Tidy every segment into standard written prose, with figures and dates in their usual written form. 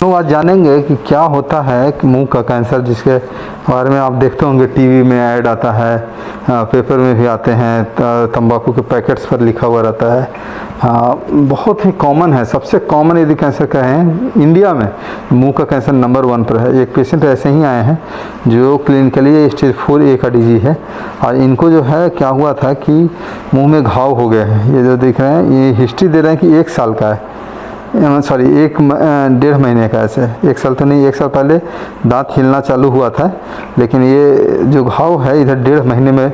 तो आज जानेंगे कि क्या होता है कि मुंह का कैंसर, जिसके बारे में आप देखते होंगे टीवी में ऐड आता है, पेपर में भी आते हैं, तंबाकू के पैकेट्स पर लिखा हुआ रहता है। बहुत ही कॉमन है, सबसे कॉमन यदि कैंसर कहें इंडिया में, मुंह का कैंसर नंबर 1 पर है। एक पेशेंट ऐसे ही आए हैं जो क्लिनिकली स्टेज 4A का डिजीज है, और इनको जो है क्या हुआ था कि मुंह में घाव हो गए हैं। ये जो देख रहे हैं ये हिस्ट्री दे रहे हैं कि 1 साल का है, सॉरी 1.5 महीने का। ऐसे 1 साल तो नहीं, 1 साल पहले दांत हिलना चालू हुआ था, लेकिन ये जो घाव है इधर 1.5 महीने में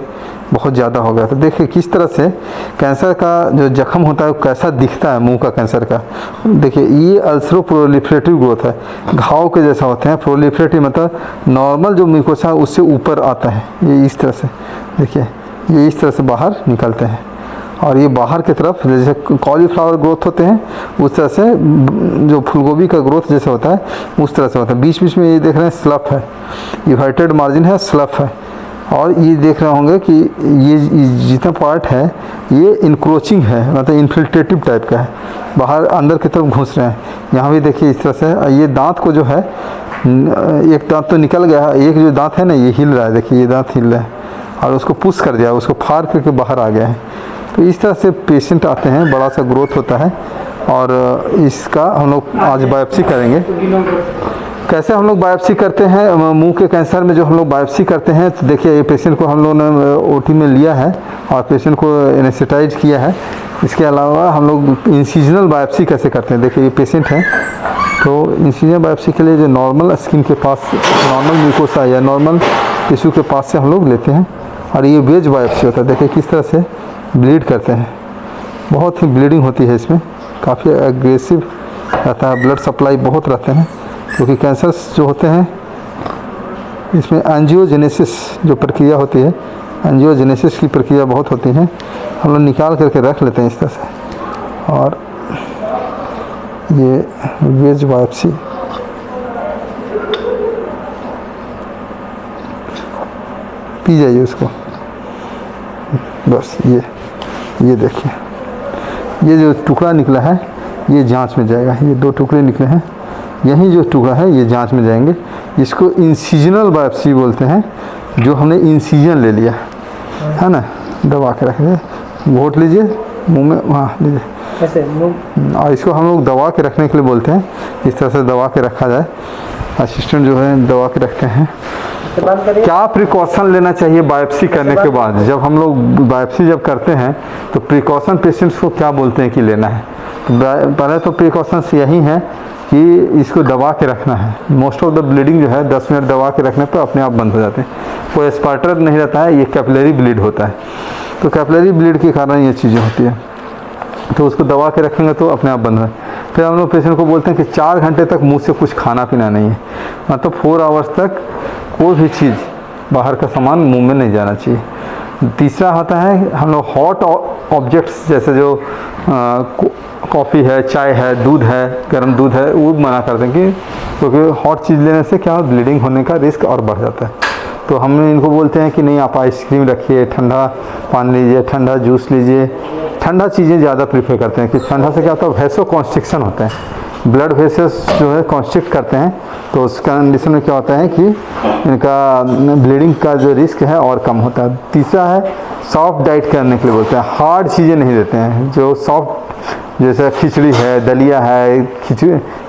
बहुत ज़्यादा हो गया। तो देखिए किस तरह से कैंसर का जो जख्म होता है वो कैसा दिखता है मुंह का कैंसर का। देखिए ये अल्सरो प्रोलिफरेटिव ग्रोथ है, घाव के जैसा होते हैं। प्रोलिफरेटिव मतलब नॉर्मल जो म्यूकोसा है उससे ऊपर आता है। ये इस तरह से देखिए, ये इस तरह से बाहर निकलते हैं, और ये बाहर की तरफ जैसे कॉलीफ्लावर ग्रोथ होते हैं उस तरह से, जो फूलगोभी का ग्रोथ जैसे होता है उस तरह से होता है। बीच बीच में ये देख रहे हैं स्लफ है, इन्वर्टेड मार्जिन है, स्लफ है। और ये देख रहे होंगे कि ये जितना पार्ट है ये इनक्रोचिंग है, मतलब इन्फिल्ट्रेटिव टाइप का है, बाहर अंदर की तरफ घुस रहे हैं। यहाँ भी देखिए इस तरह से। ये दांत को जो है, एक दांत तो निकल गया है, एक जो दांत है ना ये हिल रहा है, देखिए ये दांत हिल रहा है, और उसको पुश कर दिया, उसको फाड़ करके बाहर आ गया है। तो इस तरह से पेशेंट आते हैं, बड़ा सा ग्रोथ होता है, और इसका हम लोग आज बायोप्सी करेंगे। कैसे हम लोग बायोप्सी करते हैं मुंह के कैंसर में? जो हम लोग बायोप्सी करते हैं, तो देखिए ये पेशेंट को हम लोगों ने ओटी में लिया है और पेशेंट को एनेस्थेटाइज किया है। इसके अलावा हम लोग इंसिजनल बायोप्सी कैसे करते हैं, देखिए ये पेशेंट है। तो इंसिजनल बायोप्सी के लिए जो नॉर्मल स्किन के पास, नॉर्मल म्यूकोसा या नॉर्मल टिश्यू के पास से हम लोग लेते हैं, और ये वेज बायोप्सी होता है। देखिए किस तरह से ब्लीड करते हैं, बहुत ही ब्लीडिंग होती है इसमें, काफ़ी एग्रेसिव रहता है, ब्लड सप्लाई बहुत रहते हैं, क्योंकि कैंसर्स जो होते हैं इसमें एंजियोजेनेसिस जो प्रक्रिया होती है, एंजियोजेनेसिस की प्रक्रिया बहुत होती है। हम लोग निकाल करके रख लेते हैं इस तरह से। और ये वेज बायोप्सी, पी जाइए उसको, बस ये देखिए, ये जो टुकड़ा निकला है ये जांच में जाएगा। ये 2 टुकड़े निकले हैं, यही जो टुकड़ा है ये जांच में जाएंगे। इसको इंसिजनल बायोप्सी बोलते हैं, जो हमने इंसिजन ले लिया है ना, दबा के रख लीजिए, घोट लीजिए मुंह में, वहाँ लीजिए ऐसे। और इसको हम लोग दबा के रखने के लिए बोलते हैं, इस तरह से दबा के रखा जाए। असिस्टेंट जो है दबा के रखते हैं। क्या प्रिकॉशन लेना चाहिए बायोप्सी करने के बाद? जब हम लोग बायोप्सी जब करते हैं तो प्रिकॉशन पेशेंट्स को क्या बोलते हैं कि लेना है? पहले तो प्रिकॉशंस यही हैं कि इसको दबा के रखना है। मोस्ट ऑफ द ब्लीडिंग जो है 10 मिनट दबा के रखने पर अपने आप बंद हो जाते हैं, कोई स्पार्टर नहीं रहता है, ये कैपिलरी ब्लीड होता है। तो कैपिलरी ब्लीड के कारण ये चीज़ें होती है, तो उसको दबा के रखेंगे तो अपने आप बंद है। फिर हम लोग पेशेंट को बोलते हैं कि 4 घंटे तक मुंह से कुछ खाना पीना नहीं है, मतलब 4 आवर्स तक कोई भी चीज़, बाहर का सामान मुंह में नहीं जाना चाहिए। तीसरा होता है हम लोग हॉट ऑब्जेक्ट्स, जैसे जो कॉफ़ी है, चाय है, दूध है, गर्म दूध है, वो मना कर दें, क्योंकि हॉट चीज़ लेने से क्या ब्लीडिंग होने का रिस्क और बढ़ जाता है। तो हम इनको बोलते हैं कि नहीं, आप आइसक्रीम रखिए, ठंडा पानी लीजिए, ठंडा जूस लीजिए, ठंडा चीज़ें ज़्यादा प्रीफर करते हैं कि ठंडा से क्या होता है, वैसो कॉन्स्ट्रिक्शन होता है, ब्लड वेसल्स जो है कॉन्स्ट्रिक्ट करते हैं, तो उस कंडीशन में क्या होता है कि इनका ब्लीडिंग का जो रिस्क है और कम होता है। तीसरा है सॉफ्ट डाइट करने के लिए बोलते हैं, हार्ड चीज़ें नहीं देते हैं, जो सॉफ्ट जैसे खिचड़ी है, दलिया है,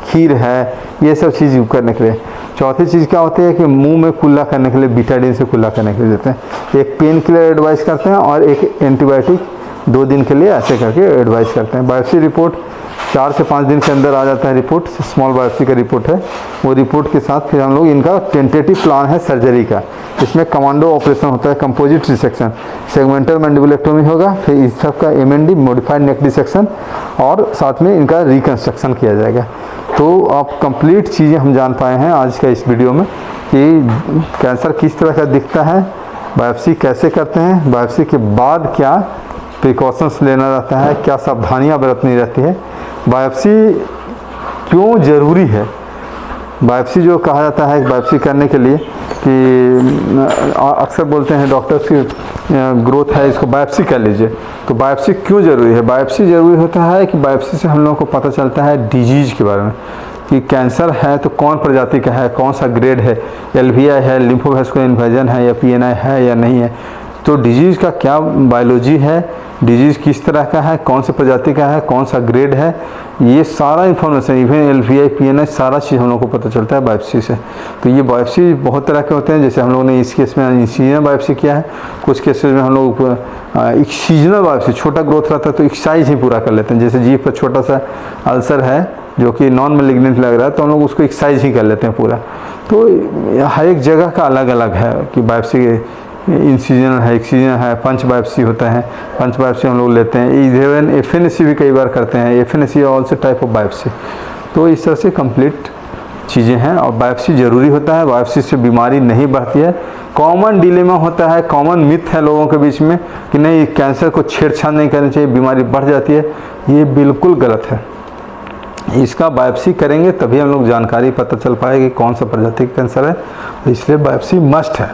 खीर है, ये सब चीज़ करने के लिए। चौथी चीज़ क्या होती है कि मुंह में कुल्ला करने के लिए बीटाडीन से कुल्ला करने के लिए देते हैं। एक पेन के लिए एडवाइस करते हैं और एक एंटीबायोटिक 2 दिन के लिए ऐसे करके एडवाइस करते हैं। बायोप्सी रिपोर्ट 4 से 5 दिन के अंदर आ जाता है। रिपोर्ट स्मॉल बायोप्सी का रिपोर्ट है, वो रिपोर्ट के साथ फिर हम लोग इनका टेंटेटिव प्लान है सर्जरी का। इसमें कमांडो ऑपरेशन होता है, कंपोजिट रिसेक्शन, सेगमेंटल मैंडिबुलेक्टोमी होगा, फिर इस सब का MND मॉडिफाइड नेक डिसेक्शन, और साथ में इनका रिकन्स्ट्रक्शन किया जाएगा। तो आप कंप्लीट चीज़ें हम जान पाए हैं आज का इस वीडियो में कि कैंसर किस तरह का दिखता है, बायोप्सी कैसे करते हैं, बायोप्सी के बाद क्या प्रिकॉशंस लेना रहता है, क्या सावधानियाँ बरतनी रहती है, बायोप्सी क्यों ज़रूरी है। बायोप्सी जो कहा जाता है बायोप्सी करने के लिए कि अक्सर बोलते हैं डॉक्टर्स की ग्रोथ है, इसको बायोप्सी कर लीजिए। तो बायोप्सी क्यों ज़रूरी है? बायोप्सी ज़रूरी होता है कि बायोप्सी से हम लोगों को पता चलता है डिजीज़ के बारे में। कि कैंसर है तो कौन प्रजाति का है, कौन सा ग्रेड है, LVI है, लिम्फोवैस्कुलर इन्वेजन है या PNI है या नहीं है, तो डिजीज़ का क्या बायोलॉजी है, डिजीज़ किस तरह का है, कौन से प्रजाति का है, कौन सा ग्रेड है, ये सारा इन्फॉर्मेशन, इवन LVI PNI सारा चीज़ हम लोग को पता चलता है बायोप्सी से। तो ये बायोप्सी बहुत तरह के होते हैं, जैसे हम लोगों ने इस केस में इंसिजनल बायोप्सी किया है, कुछ केसेस में हम लोग एक्सीजनल बायोप्सी, छोटा ग्रोथ रहता है तो एक्साइज ही पूरा कर लेते हैं। जैसे जीभ पर छोटा सा अल्सर है जो कि नॉन मैलिग्नेंट लग रहा है तो हम लोग उसको एक्साइज ही कर लेते हैं पूरा। तो हर एक जगह का अलग अलग है कि बायोप्सी इंसिजनल है, एक्सीजनल है, पंच बायोप्सी होता है, पंच बायोप्सी हम लोग लेते हैं। इवन FNAC भी कई बार करते हैं, FNAC also type of biopsy. तो इस तरह से कंप्लीट चीज़ें हैं और बायोप्सी ज़रूरी होता है, बायोप्सी से बीमारी नहीं बढ़ती है। कॉमन डिलेमा होता है, कॉमन मिथ है लोगों के बीच में कि नहीं कैंसर को छेड़छाड़ नहीं करनी चाहिए, बीमारी बढ़ जाती है, ये बिल्कुल गलत है। इसका बायोप्सी करेंगे तभी हम लोग जानकारी पता चल पाएगी कौन सा प्रजाति का कैंसर है, इसलिए बायोप्सी मस्ट है।